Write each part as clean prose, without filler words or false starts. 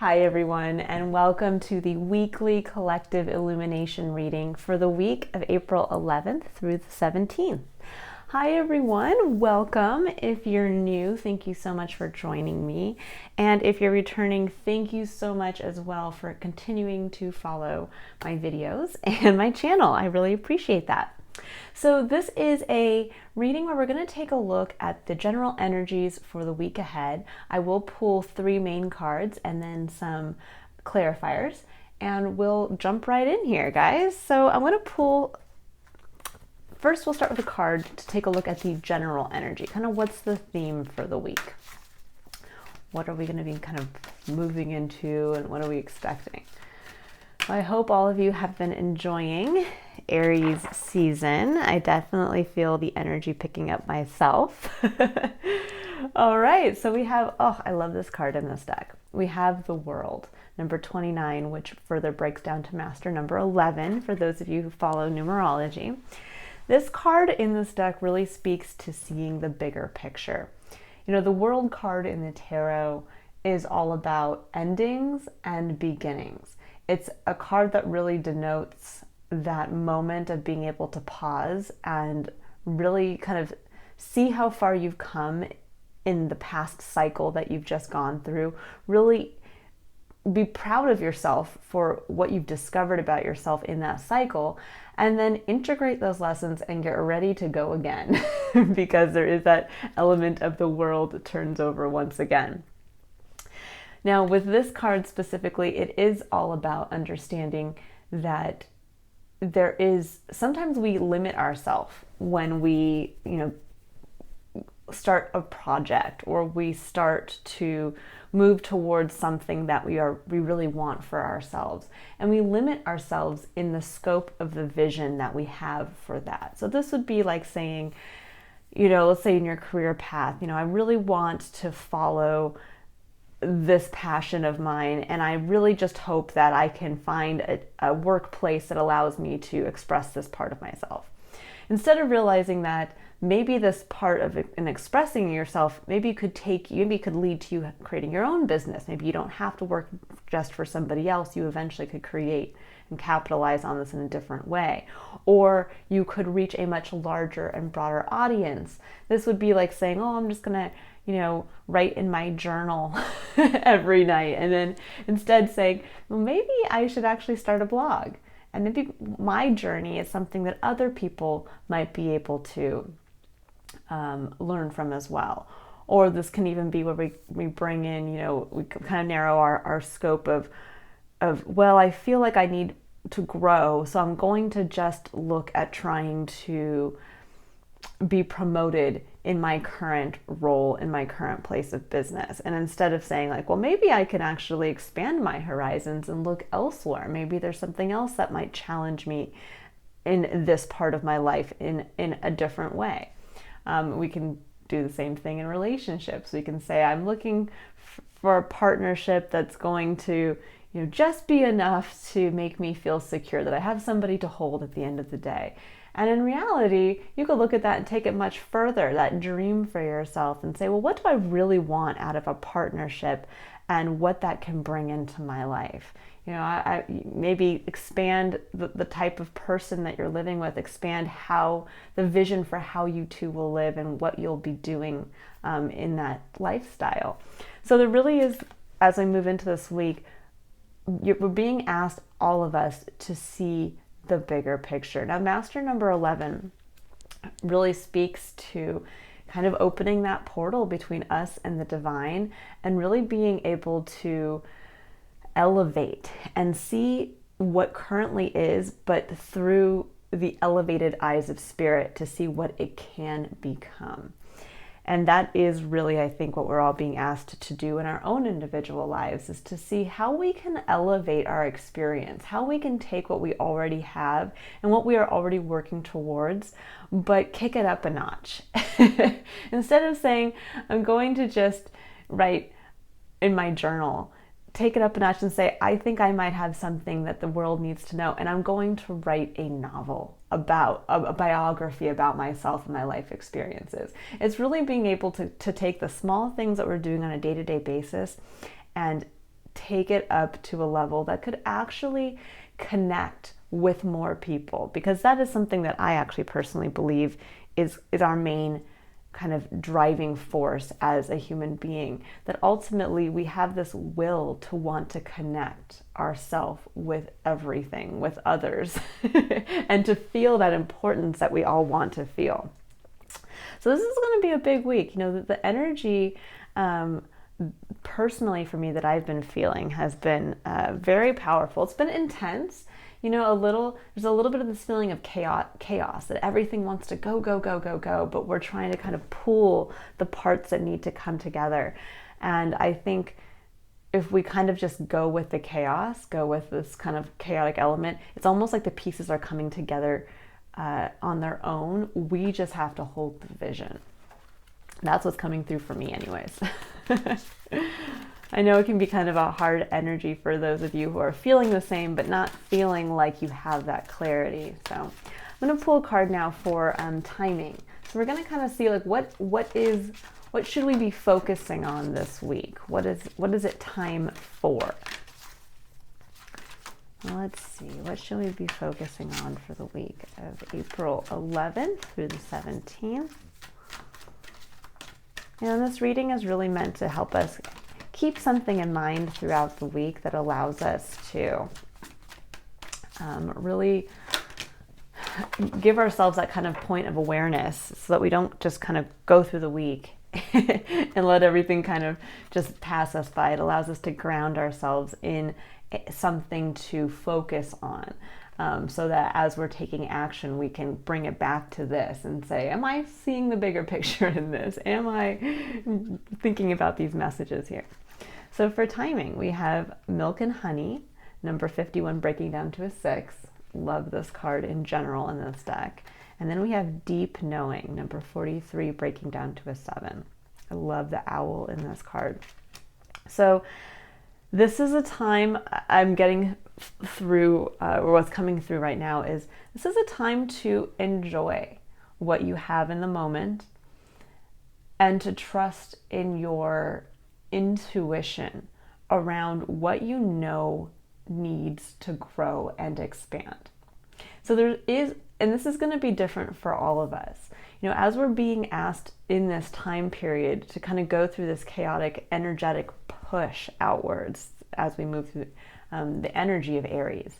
Hi everyone, and welcome to the weekly Collective Illumination Reading for the week of April 11th through the 17th. Hi everyone, welcome. If you're new, thank you so much for joining me. And if you're returning, thank you so much as well for continuing to follow my videos and my channel. I really appreciate that. So this is a reading where we're going to take a look at the general energies for the week ahead. I will pull 3 main cards and then some clarifiers, and we'll jump right in here, guys. So I'm going to pull, first we'll start with a card to take a look at the general energy, kind of what's the theme for the week. What are we going to be kind of moving into, and what are we expecting? I hope all of you have been enjoying Aries season. I definitely feel the energy picking up myself. All right, so we have, oh, I love this card in this deck. We have the World, number 29, which further breaks down to Master number 11, for those of you who follow numerology. This card in this deck really speaks to seeing the bigger picture. You know, the World card in the tarot is all about endings and beginnings. It's a card that really denotes that moment of being able to pause and really kind of see how far you've come in the past cycle that you've just gone through. Really be proud of yourself for what you've discovered about yourself in that cycle, and then integrate those lessons and get ready to go again because there is that element of the world turns over once again. Now, with this card specifically, it is all about understanding that there is, sometimes we limit ourselves when we, start a project, or we start to move towards something that we really want for ourselves. And we limit ourselves in the scope of the vision that we have for that. So this would be like saying, let's say in your career path, I really want to follow this passion of mine, and I really just hope that I can find a workplace that allows me to express this part of myself. Instead of realizing that maybe this part of it, in expressing yourself, maybe could lead to you creating your own business. Maybe you don't have to work just for somebody else. You eventually could create and capitalize on this in a different way. Or you could reach a much larger and broader audience. This would be like saying, oh, I'm just gonna write in my journal every night, and then instead saying, well, maybe I should actually start a blog, and maybe my journey is something that other people might be able to learn from as well. Or this can even be where we bring in, we kind of narrow our scope of, well, I feel like I need to grow, so I'm going to just look at trying to be promoted in my current role, in my current place of business. And instead of saying like, well, maybe I can actually expand my horizons and look elsewhere. Maybe there's something else that might challenge me in this part of my life in a different way. We can do the same thing in relationships. We can say, I'm looking for a partnership that's going to just be enough to make me feel secure, that I have somebody to hold at the end of the day. And in reality, you could look at that and take it much further, that dream for yourself, and say, well, what do I really want out of a partnership, and what that can bring into my life? I maybe expand the type of person that you're living with, expand how the vision for how you two will live and what you'll be doing in that lifestyle. So there really is, as I move into this week, we're being asked, all of us, to see the bigger picture. Now, Master number 11 really speaks to kind of opening that portal between us and the divine, and really being able to elevate and see what currently is, but through the elevated eyes of spirit, to see what it can become. And that is really, I think, what we're all being asked to do in our own individual lives, is to see how we can elevate our experience, how we can take what we already have and what we are already working towards, but kick it up a notch. Instead of saying, I'm going to just write in my journal, take it up a notch and say, I think I might have something that the world needs to know, and I'm going to write a novel about, a biography about myself and my life experiences. It's really being able to take the small things that we're doing on a day-to-day basis and take it up to a level that could actually connect with more people, because that is something that I actually personally believe is our main kind of driving force as a human being, that ultimately we have this will to want to connect ourselves with everything, with others, and to feel that importance that we all want to feel. So this is going to be a big week. The energy personally for me that I've been feeling has been very powerful. It's been intense. There's a little bit of this feeling of chaos, that everything wants to go, but we're trying to kind of pull the parts that need to come together. And I think if we kind of just go with the chaos, go with this kind of chaotic element, it's almost like the pieces are coming together on their own. We just have to hold the vision. That's what's coming through for me anyways. I know it can be kind of a hard energy for those of you who are feeling the same, but not feeling like you have that clarity. So I'm going to pull a card now for timing. So we're going to kind of see like what should we be focusing on this week? What is it time for? Well, let's see. What should we be focusing on for the week of April 11th through the 17th? This reading is really meant to help us keep something in mind throughout the week that allows us to really give ourselves that kind of point of awareness, so that we don't just kind of go through the week and let everything kind of just pass us by. It allows us to ground ourselves in something to focus on, so that as we're taking action, we can bring it back to this and say, am I seeing the bigger picture in this? Am I thinking about these messages here? So for timing, we have Milk and Honey, number 51 breaking down to a 6. Love this card in general in this deck. And then we have Deep Knowing, number 43 breaking down to a 7. I love the owl in this card. So this is a time I'm getting through, or what's coming through right now is, this is a time to enjoy what you have in the moment and to trust in your intuition around what you know needs to grow and expand. So there is, and this is going to be different for all of us. As we're being asked in this time period to kind of go through this chaotic, energetic push outwards as we move through the energy of Aries,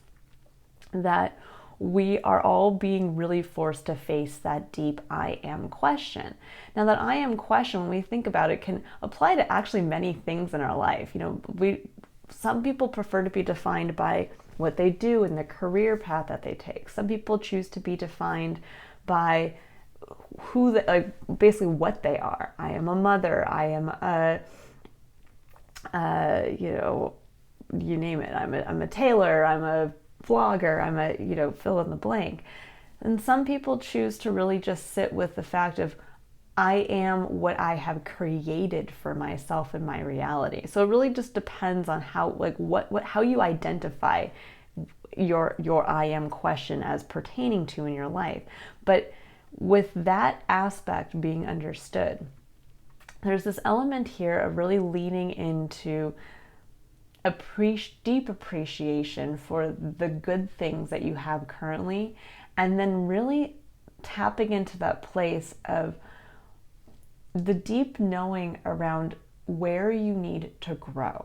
that we are all being really forced to face that deep I am question. Now, that I am question, when we think about it, can apply to actually many things in our life. Some people prefer to be defined by what they do and the career path that they take. Some people choose to be defined by basically what they are. I am a mother. I am you name it. I'm a tailor. I'm a vlogger. I'm a fill in the blank. And some people choose to really just sit with the fact of, I am what I have created for myself in my reality. So it really just depends on how how you identify your I am question as pertaining to in your life. But with that aspect being understood, there's this element here of really leaning into deep appreciation for the good things that you have currently, and then really tapping into that place of the deep knowing around where you need to grow.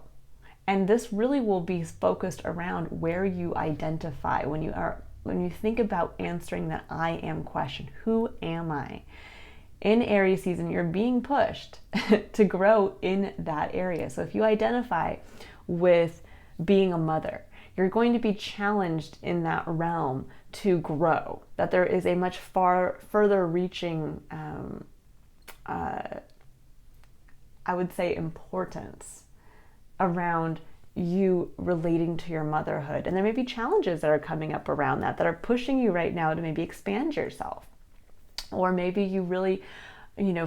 And this really will be focused around where you identify when you think about answering that I am question. Who am I? In Aries season, you're being pushed to grow in that area. So if you identify with being a mother, you're going to be challenged in that realm to grow, that there is a much further reaching I would say importance around you relating to your motherhood. And there may be challenges that are coming up around that are pushing you right now to maybe expand yourself. Or maybe you really,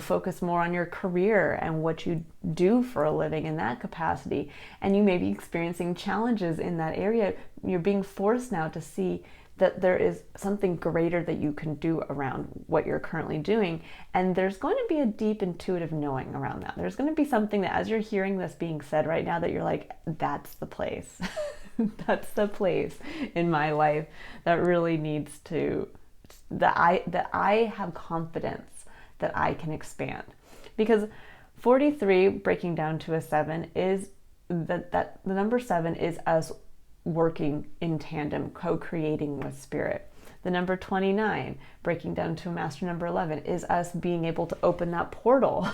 focus more on your career and what you do for a living in that capacity. And you may be experiencing challenges in that area. You're being forced now to see that there is something greater that you can do around what you're currently doing. And there's going to be a deep intuitive knowing around that. There's going to be something that as you're hearing this being said right now, that you're like, that's the place. That's the place in my life that really needs to, that I have confidence that I can expand. Because 43 breaking down to a 7 is that the number 7 is us working in tandem, co-creating with spirit. The number 29 breaking down to a master number 11 is us being able to open that portal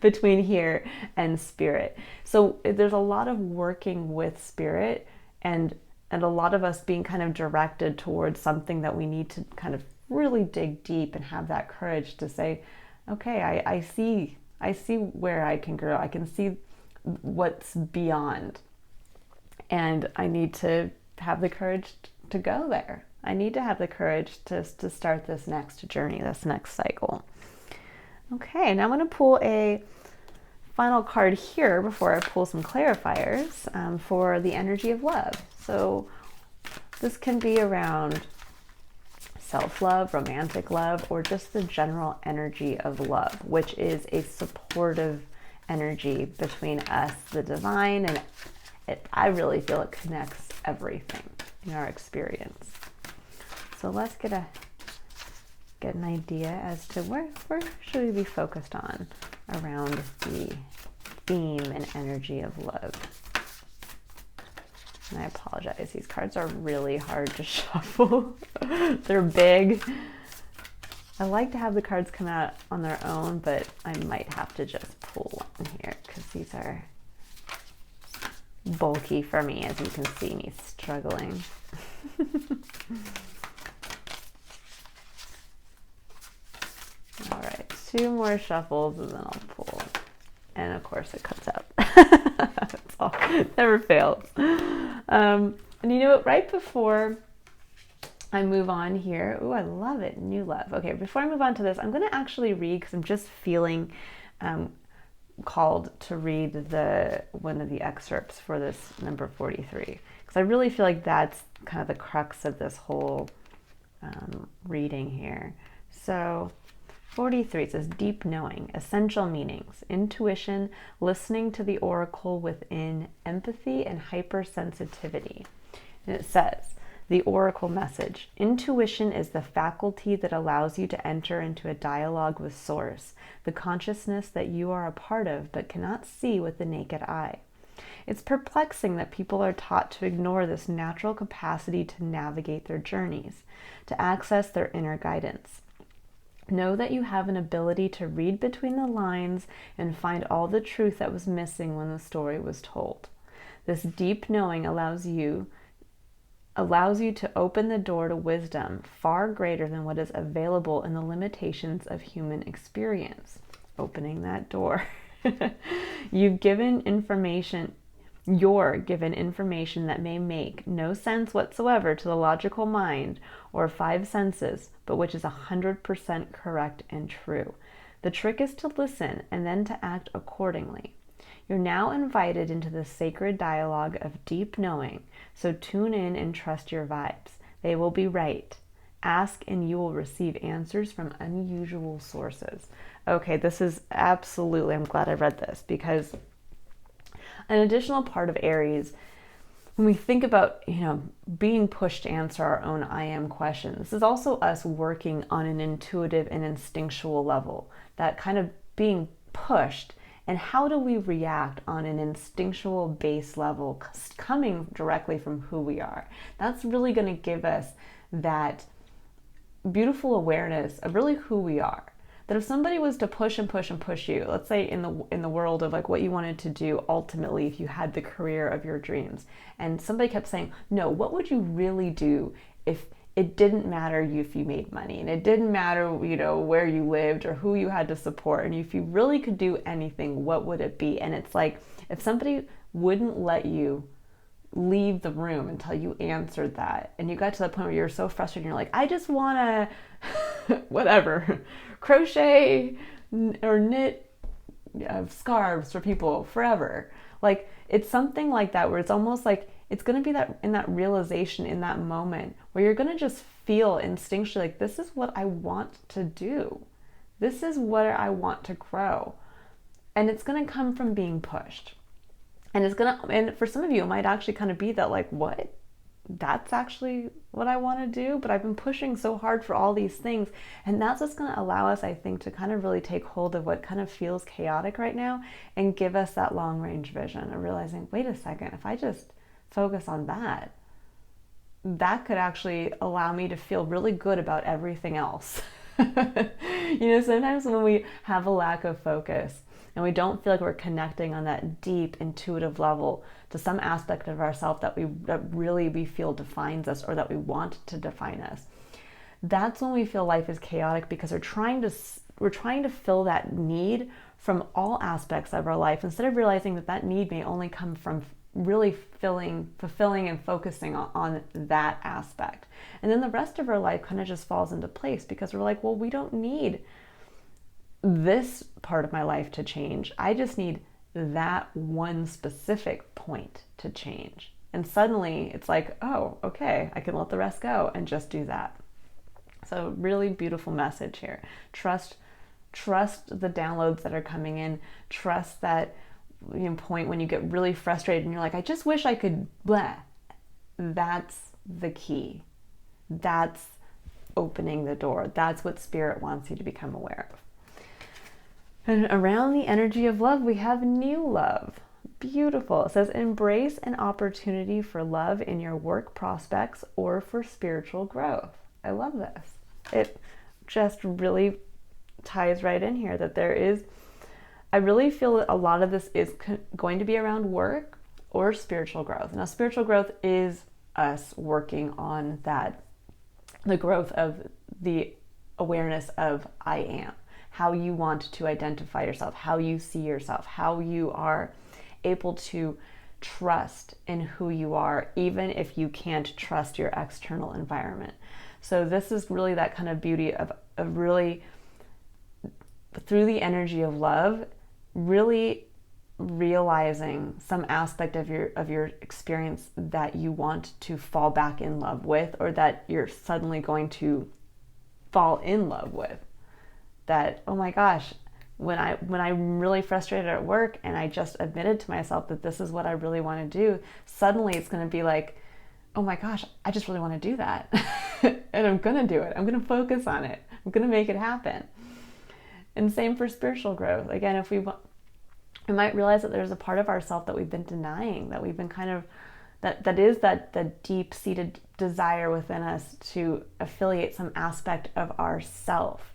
between here and spirit. So there's a lot of working with spirit, and a lot of us being kind of directed towards something that we need to kind of really dig deep and have that courage to say, okay, I see where I can grow. I can see what's beyond. And I need to have the courage to go there. I need to have the courage to start this next journey, this next cycle. Okay, now I'm going to pull a final card here before I pull some clarifiers for the energy of love. So this can be around self-love, romantic love, or just the general energy of love, which is a supportive energy between us, the divine, and I really feel it connects everything in our experience. So let's get an idea as to where should we be focused on around the theme and energy of love. And I apologize, these cards are really hard to shuffle. They're big. I like to have the cards come out on their own, but I might have to just pull one here because these are bulky for me, as you can see me struggling. All right, 2 more shuffles and then I'll pull. And of course it comes out. That's all. Never fails. And you know what, right before I move on here, oh, I love it, new love. Okay, before I move on to this, I'm going to actually read, because I'm just feeling called to read one of the excerpts for this number 43, because I really feel like that's kind of the crux of this whole reading here. So 43 says, deep knowing, essential meanings, intuition, listening to the oracle within, empathy, and hypersensitivity. And it says, the oracle message: intuition is the faculty that allows you to enter into a dialogue with source, the consciousness that you are a part of but cannot see with the naked eye. It's perplexing that people are taught to ignore this natural capacity to navigate their journeys, to access their inner guidance. Know that you have an ability to read between the lines and find all the truth that was missing when the story was told. This deep knowing allows you to open the door to wisdom far greater than what is available in the limitations of human experience. Opening that door. You're given information that may make no sense whatsoever to the logical mind or 5 senses, but which is 100% correct and true. The trick is to listen and then to act accordingly. You're now invited into the sacred dialogue of deep knowing, so tune in and trust your vibes. They will be right. Ask and you will receive answers from unusual sources. Okay, this is absolutely, I'm glad I read this, because an additional part of Aries, when we think about, being pushed to answer our own I am questions, this is also us working on an intuitive and instinctual level, that kind of being pushed. And how do we react on an instinctual base level coming directly from who we are? That's really going to give us that beautiful awareness of really who we are. That if somebody was to push and push and push you, let's say in the world of like what you wanted to do ultimately, if you had the career of your dreams, and somebody kept saying, no, what would you really do if it didn't matter if you made money, and it didn't matter, where you lived or who you had to support, and if you really could do anything, what would it be? And it's like, if somebody wouldn't let you leave the room until you answered that, and you got to the point where you're so frustrated, and you're like, I just want to, whatever, crochet or knit scarves for people forever. Like, it's something like that, where it's almost like it's going to be that in that realization, in that moment, where you're going to just feel instinctually like, this is what I want to do. This is what I want to grow. And it's going to come from being pushed. And and for some of you, it might actually kind of be that like, what? That's actually what I want to do, but I've been pushing so hard for all these things. And that's what's going to allow us, I think, to kind of really take hold of what kind of feels chaotic right now and give us that long range vision of realizing, wait a second, if I just focus on that, that could actually allow me to feel really good about everything else. Sometimes when we have a lack of focus and we don't feel like we're connecting on that deep intuitive level to some aspect of ourselves that really we feel defines us, or that we want to define us, that's when we feel life is chaotic, because we're trying to fill that need from all aspects of our life, instead of realizing that need may only come from really fulfilling and focusing on that aspect. And then the rest of our life kind of just falls into place, because we're like, well, we don't need this part of my life to change. I just need that one specific point to change. And suddenly it's like, oh, okay, I can let the rest go and just do that. So really beautiful message here. Trust the downloads that are coming in. Trust that point when you get really frustrated and you're like, I just wish I could blah. That's the key. That's opening the door. That's what Spirit wants you to become aware of. And around the energy of love, we have new love. Beautiful. It says, embrace an opportunity for love in your work prospects or for spiritual growth. I love this. It just really ties right in here that I really feel that a lot of this is going to be around work or spiritual growth. Now, spiritual growth is us working on the growth of the awareness of I am, how you want to identify yourself, how you see yourself, how you are able to trust in who you are, even if you can't trust your external environment. So this is really that kind of beauty of really, through the energy of love, really realizing some aspect of your experience that you want to fall back in love with, or that you're suddenly going to fall in love with. That, oh my gosh, when I'm really frustrated at work and I just admitted to myself that this is what I really want to do, suddenly it's going to be like, oh my gosh, I just really want to do that. And I'm going to do it. I'm going to focus on it. I'm going to make it happen. And same for spiritual growth. Again, if we might realize that there's a part of ourselves that we've been denying, that we've been kind of, that is the deep-seated desire within us to affiliate some aspect of ourself,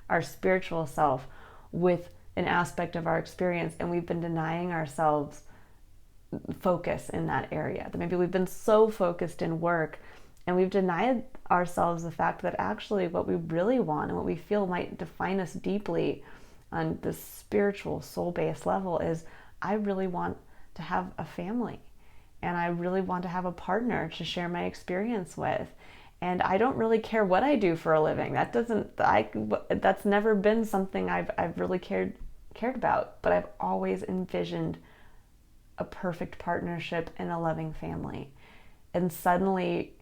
our spiritual self, with an aspect of our experience, and we've been denying ourselves focus in that area. That maybe we've been so focused in work and we've denied ourselves the fact that actually what we really want and what we feel might define us deeply on this spiritual soul-based level is, I really want to have a family, and I really want to have a partner to share my experience with. And I don't really care what I do for a living. That's never been something I've really cared about, but I've always envisioned a perfect partnership and a loving family. And suddenly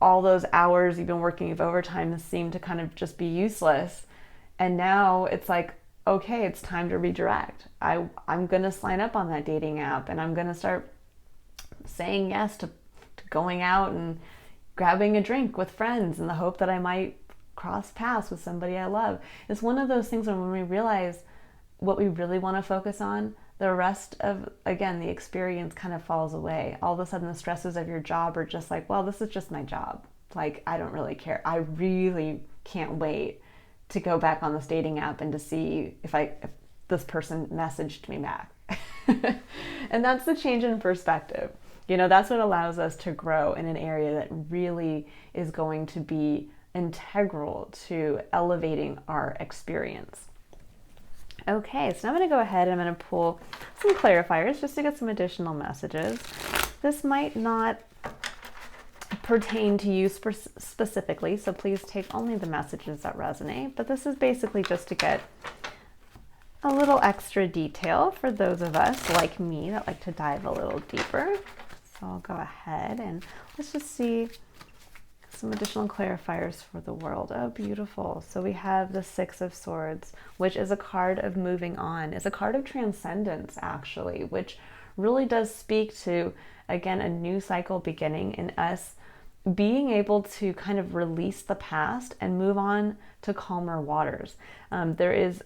all those hours you've been working of overtime seem to kind of just be useless. And now it's like, okay, it's time to redirect. I'm going to sign up on that dating app, and I'm going to start saying yes to going out and grabbing a drink with friends in the hope that I might cross paths with somebody I love. It's one of those things when we realize what we really want to focus on, the rest of, again, the experience kind of falls away. All of a sudden the stresses of your job are just like, well, this is just my job. Like, I don't really care. I really can't wait to go back on this dating app and to see if this person messaged me back. And that's the change in perspective. That's what allows us to grow in an area that really is going to be integral to elevating our experience. Okay, so now I'm going to go ahead and I'm going to pull some clarifiers just to get some additional messages. This might not pertain to you specifically, so please take only the messages that resonate, but this is basically just to get a little extra detail for those of us like me that like to dive a little deeper. So I'll go ahead and let's just see some additional clarifiers for the world. Oh, beautiful. So we have the Six of Swords, which is a card of moving on. It's a card of transcendence, actually, which really does speak to, again, a new cycle beginning in us being able to kind of release the past and move on to calmer waters. There is,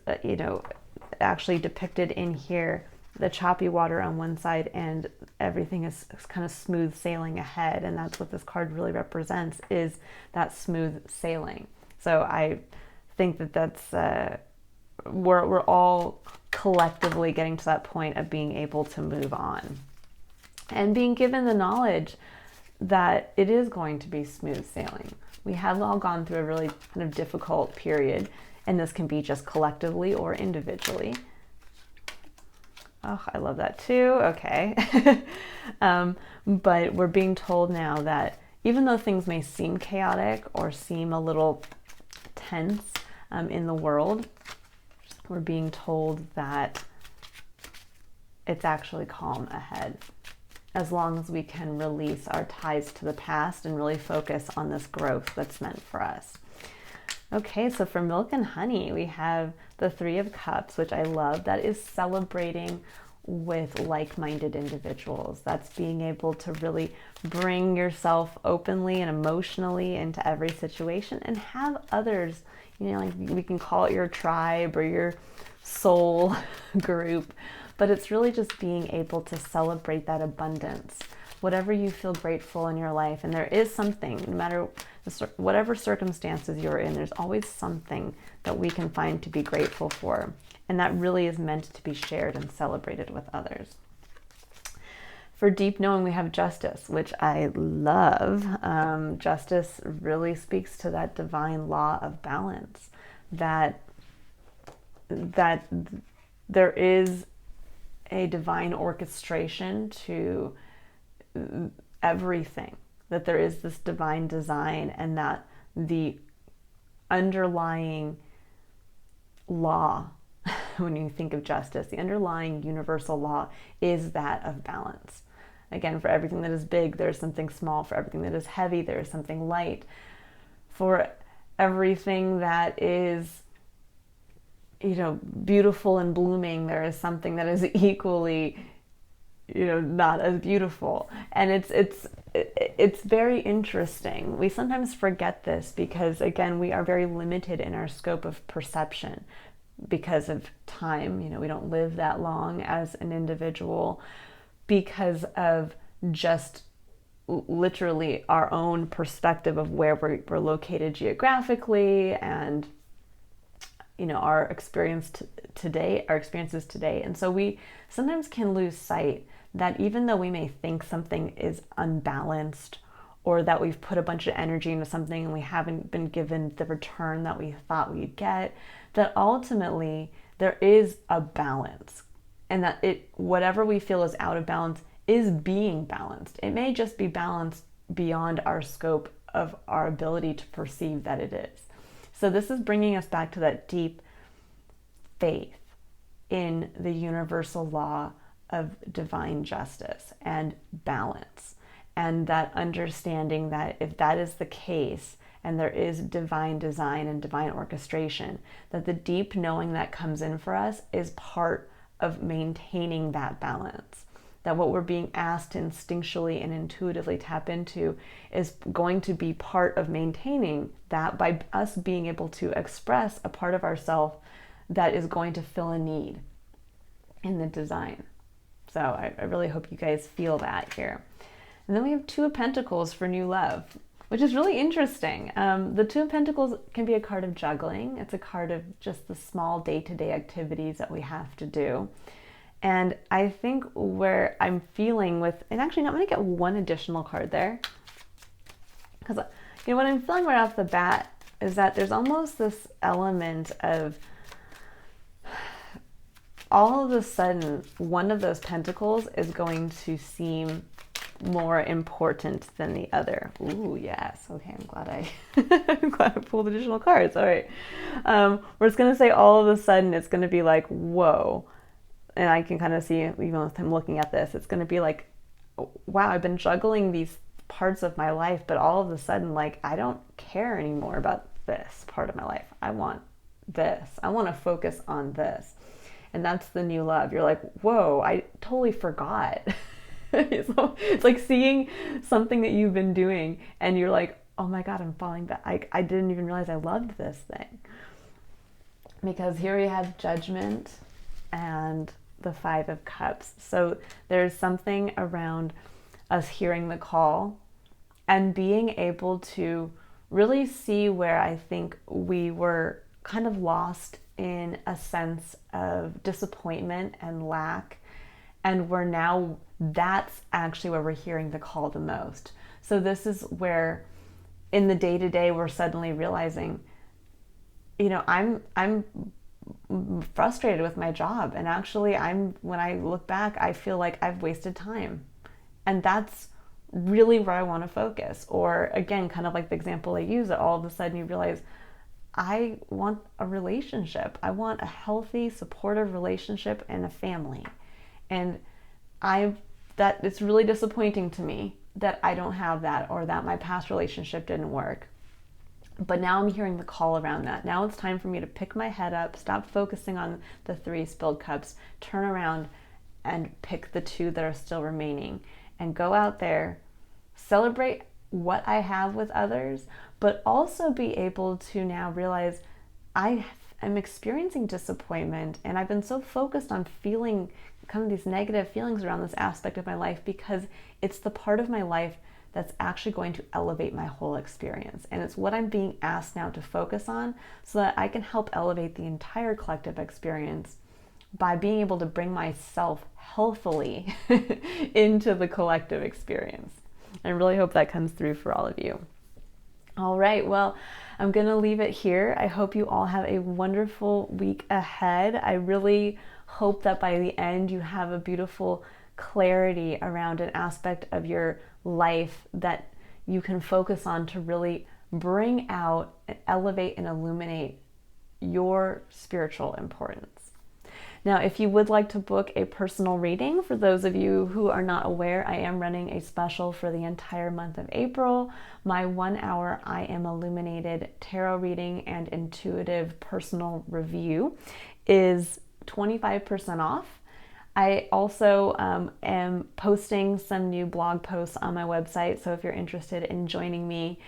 actually depicted in here, the choppy water on one side and everything is kind of smooth sailing ahead. And that's what this card really represents, is that smooth sailing. So I think that that's, we're all collectively getting to that point of being able to move on and being given the knowledge that it is going to be smooth sailing. We have all gone through a really kind of difficult period, and this can be just collectively or individually. Oh, I love that too. Okay. But we're being told now that even though things may seem chaotic or seem a little tense in the world, we're being told that it's actually calm ahead, as long as we can release our ties to the past and really focus on this growth that's meant for us. Okay, so for Milk and Honey, we have the Three of Cups, which I love. That is celebrating with like-minded individuals. That's being able to really bring yourself openly and emotionally into every situation and have others, like we can call it your tribe or your soul group, but it's really just being able to celebrate that abundance, whatever you feel grateful in your life. And there is something, no matter whatever circumstances you're in, there's always something that we can find to be grateful for. And that really is meant to be shared and celebrated with others. For Deep Knowing, we have Justice, which I love. Justice really speaks to that divine law of balance, that there is a divine orchestration to everything, that there is this divine design, and that the underlying law, when you think of justice, the underlying universal law is that of balance. Again, for everything that is big, there's something small. For everything that is heavy, there is something light. For everything that is, beautiful and blooming, there is something that is equally, not as beautiful. And it's very interesting. We sometimes forget this because, again, we are very limited in our scope of perception because of time. We don't live that long as an individual because of just literally our own perspective of where we're located geographically and our experiences today. And so we sometimes can lose sight that even though we may think something is unbalanced, or that we've put a bunch of energy into something and we haven't been given the return that we thought we'd get, that ultimately there is a balance, and that whatever we feel is out of balance is being balanced. It may just be balanced beyond our scope of our ability to perceive that it is. So this is bringing us back to that deep faith in the universal law of divine justice and balance, and that understanding that if that is the case and there is divine design and divine orchestration, that the deep knowing that comes in for us is part of maintaining that balance. That what we're being asked to instinctually and intuitively tap into is going to be part of maintaining that by us being able to express a part of ourselves that is going to fill a need in the design. So I really hope you guys feel that here. And then we have Two of Pentacles for new love, which is really interesting. The Two of Pentacles can be a card of juggling. It's a card of just the small day-to-day activities that we have to do. And I think where I'm feeling with, and actually no, I'm going to get one additional card there. Because what I'm feeling right off the bat is that there's almost this element of all of a sudden one of those pentacles is going to seem more important than the other. Ooh, yes. Okay, I'm glad I pulled additional cards. All right. We're just going to say all of a sudden it's going to be like, whoa. And I can kind of see, even with him looking at this, it's going to be like, wow, I've been juggling these parts of my life, but all of a sudden, like, I don't care anymore about this part of my life. I want this. I want to focus on this. And that's the new love. You're like, whoa, I totally forgot. It's like seeing something that you've been doing and you're like, oh my God, I'm falling back. I didn't even realize I loved this thing. Because here we have Judgment and the Five of Cups. So there's something around us hearing the call and being able to really see where I think we were kind of lost in a sense of disappointment and lack. And we're now, that's actually where we're hearing the call the most. So this is where in the day-to-day we're suddenly realizing, you know, I'm frustrated with my job, and actually when I look back, I feel like I've wasted time. And that's really where I want to focus. Or again, kind of like the example I use, that all of a sudden you realize, I want a relationship. I want a healthy, supportive relationship and a family. And that it's really disappointing to me that I don't have that, or that my past relationship didn't work. But now I'm hearing the call around that. Now it's time for me to pick my head up, stop focusing on the 3 spilled cups, turn around and pick the 2 that are still remaining, and go out there, celebrate what I have with others, but also be able to now realize I am experiencing disappointment, and I've been so focused on feeling kind of these negative feelings around this aspect of my life because it's the part of my life that's actually going to elevate my whole experience. And it's what I'm being asked now to focus on so that I can help elevate the entire collective experience by being able to bring myself healthily into the collective experience. I really hope that comes through for all of you. All right, well, I'm going to leave it here. I hope you all have a wonderful week ahead. I really hope that by the end you have a beautiful clarity around an aspect of your life that you can focus on to really bring out and elevate and illuminate your spiritual importance. Now, if you would like to book a personal reading, for those of you who are not aware, I am running a special for the entire month of April. My 1-hour I Am Illuminated tarot reading and intuitive personal review is 25% off. I also am posting some new blog posts on my website, so if you're interested in joining me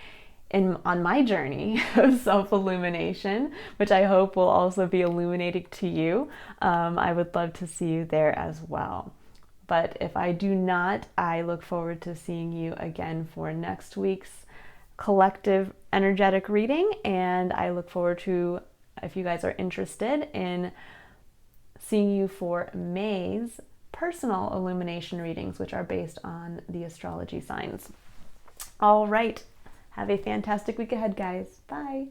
on my journey of self-illumination, which I hope will also be illuminating to you, I would love to see you there as well. But if I do not, I look forward to seeing you again for next week's collective energetic reading, and I look forward to, if you guys are interested in seeing you for May's personal illumination readings, which are based on the astrology signs. All right. Have a fantastic week ahead, guys. Bye.